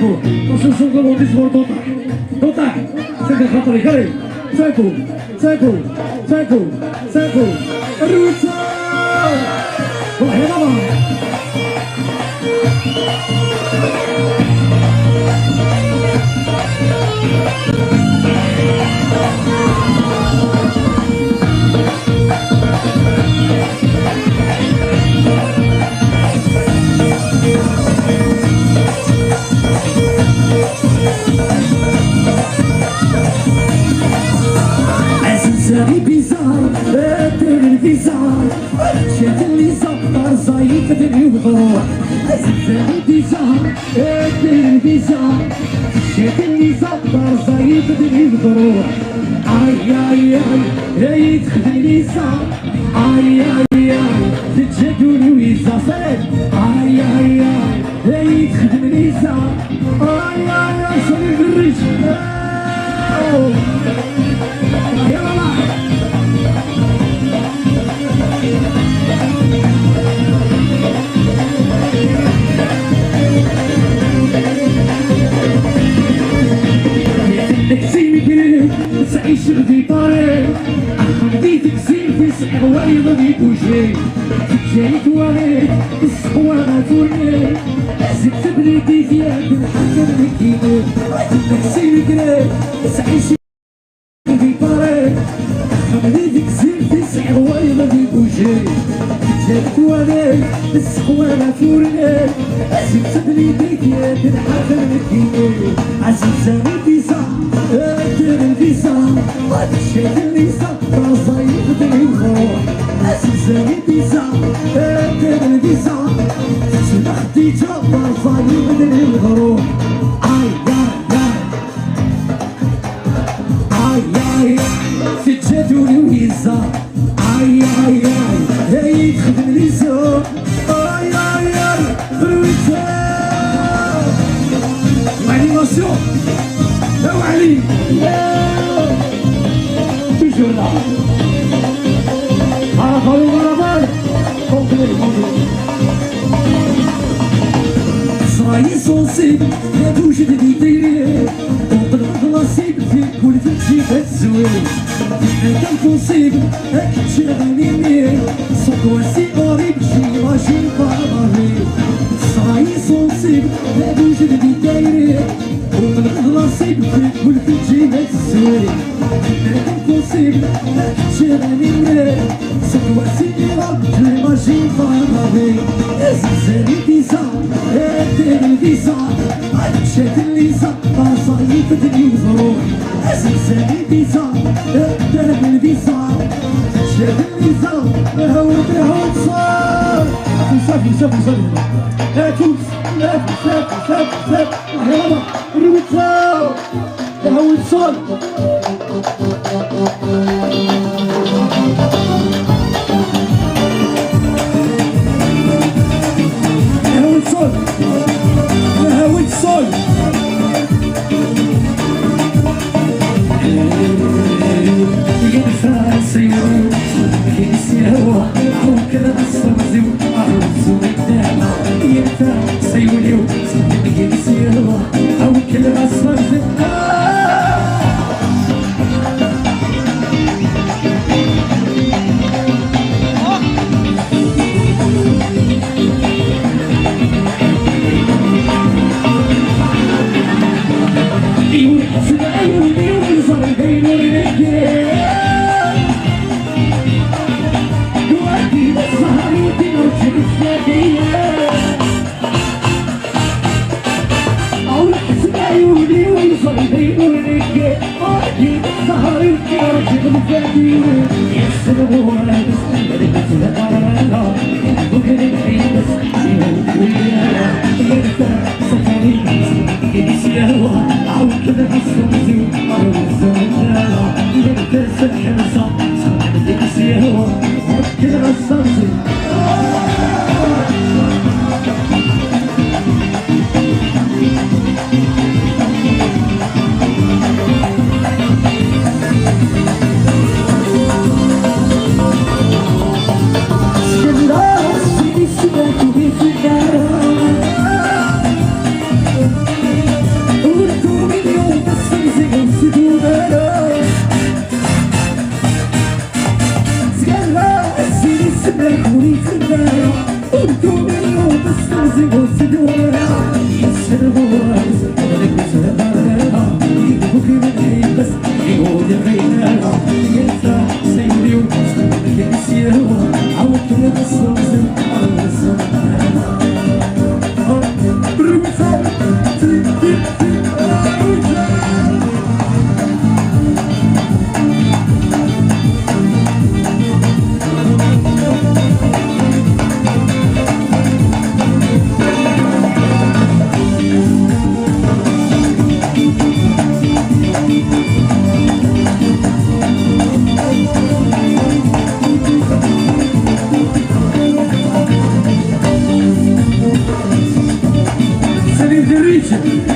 ساكو نشوف شغل ديسبور طوطع ساكو خاطري كريم ساكو ساكو ساكو ساكو الروسا روح يا بابا عزيزي بيزار التلفزيون شاد اللي زفر زايد بدني وضروح عزيزي بيزار التلفزيون شاد اللي زفر زايد بدني وضروح اي اي اي يدخلني صار اي اي اي تجدوني ويزافر اي اي اي يدخلني صار اي اي اي صلي بالرجل تعيش في طريق بديت تكسير في سحر وايضا بوجهي جايت وريك الصوانة تورني زدت بليدي فيك نحكم نكيني تكسير كريك تعيش في طريق بديت تكسير في سحر وايضا بوجهي جايت وريك الصوانة تورني زدت بليدي فيك نحكم نكيني عزيزاني بيزا التلفزيون هذا الشيء اللي صار صاير بدني وخروح عزيزاني بيزا التلفزيون شنو خديتها صاير بدني وخروح اي اي اي تجدوني ويزا اي اي اي تخدم لي زوق اي اي اي خرويتها انيماسيون يا علي toujours là صراي صوصيب لا توجد لي ديري وقلب نصيب في كل تمشي الزوين انا كنصيب هاك تشغلني مين صوت واسي قريب شي ماشي فاضي صراي صوصيب لا توجد لي ديري وقلب نصيب في كل تمشي الزوين انا كنصيب هاك تشغلني مين صوت واسي قريب شي ماشي فاضي زلزالي بيزار التلفزيون شاد اللي زفر صايب بدني وضروح زلزالي بيزار التلفزيون شاد اللي زفر ودرهم صار صافي هاتوس صافي يلا روتاو هاو الصال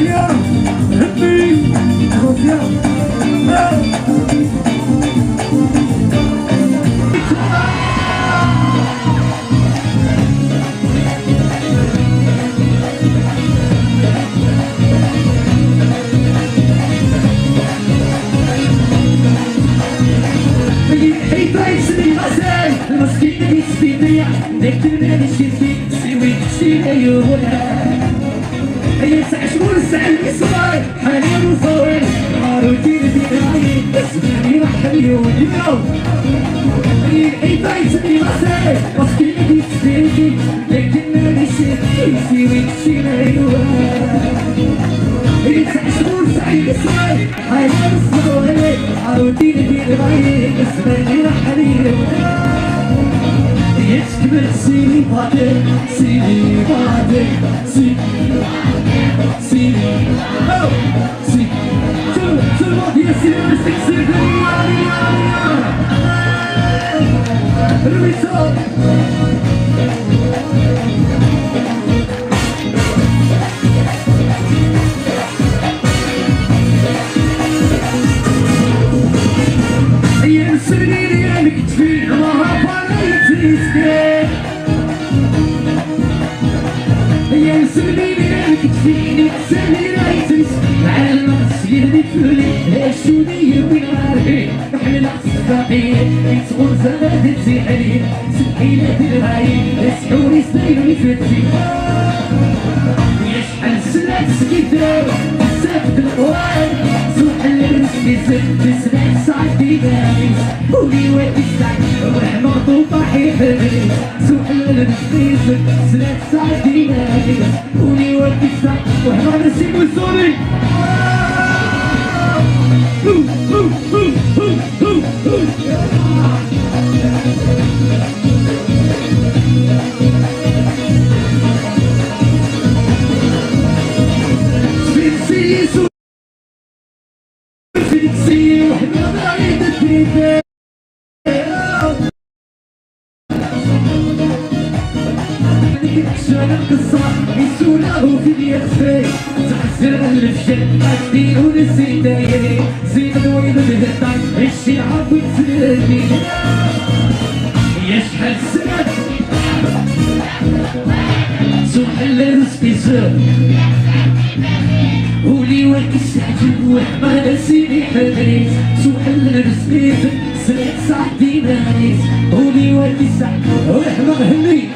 يا هبي خوفيا المسكين يسبيني ذكرنا نشتي سوي تشينا يولا هي تعشمون السعي الصغير حاليا وصوير عروتي بداية اسمعني رحمي واليوم هي بايتني مساي مسكين يسبيني ذكرنا نشتي سوي تشينا يولا هي تعشمون السعي الصغير حاليا وصوير عروتي بداية اسمعني رحمي واليوم يشكبر سيني بادك سيني بادك سيني أو سيني شو يا سيني سيني رميتو يا سيني يا مكتفين يا سميني كتفيني سامي رايتنس على المسجد اللي فولي شوني وين غاربي نحمل الصداقي يتقول زاد تسيحني سكينة الغايب يسحوني سنين فتي يشحن سنة سكيتو سافد القوان سوح الرزق تسمع صعدي بايس ولي وادي السعد ورحمة وطاحي حبيبي سوح الرزق سنة صعدي بايس ولي وادي السعد ورحمة نسيب وصولي القصة يسوله في اليخفي تحسر الفشل أكدي ونسي دايري زيد ويض الهتاي الشعب وتسلمي يشحل السند سوح الرزق يسر ولي وقت السعجب وحما نسيني حبريت سوح الرزق يسر سنة سعدي ناريس ولي وقت السعجب وحما هني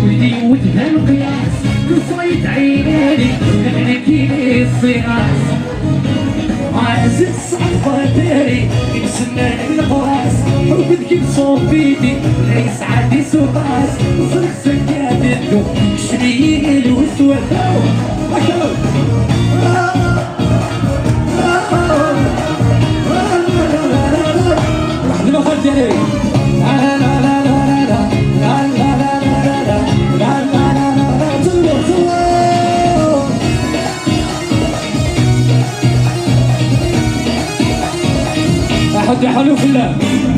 ولدي وجهه القياس قصيت عيناني نحكي الصياص عايز الصحفة داري يمسنا القراص وبدك بصوبيتي ليس عادي سوقاس صرخ سكات الدو شريين الوسوة واحد ما خرج عليه حد حلو في الله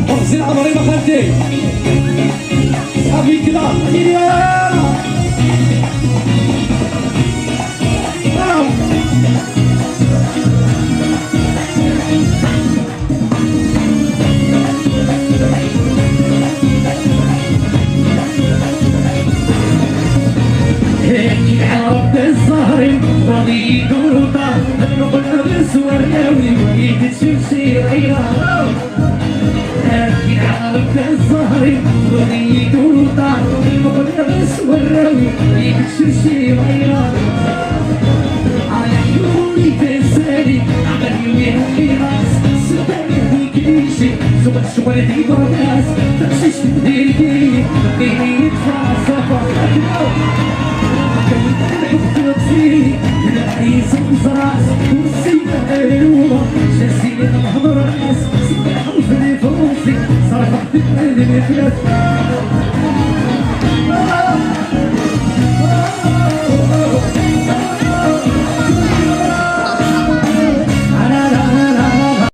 فرزين عمري ما خدي صافي كده عرفت الظهر راضي يدور طار نقول بسور ناوي ويتشمسي عيار لكن عرفت الظهر راضي يدور طار نقول بسور ناوي ويتشمسي عيار على حلولي تسالي عمل يومي الحراس سباني في كليشي شغل دي براس تمشيش تديري تديري تفاصفة تبكي العيس مزراس والسيدة غيروها جاسيني نهضر راس صباح وفني فروسي صرفت بالي بفلات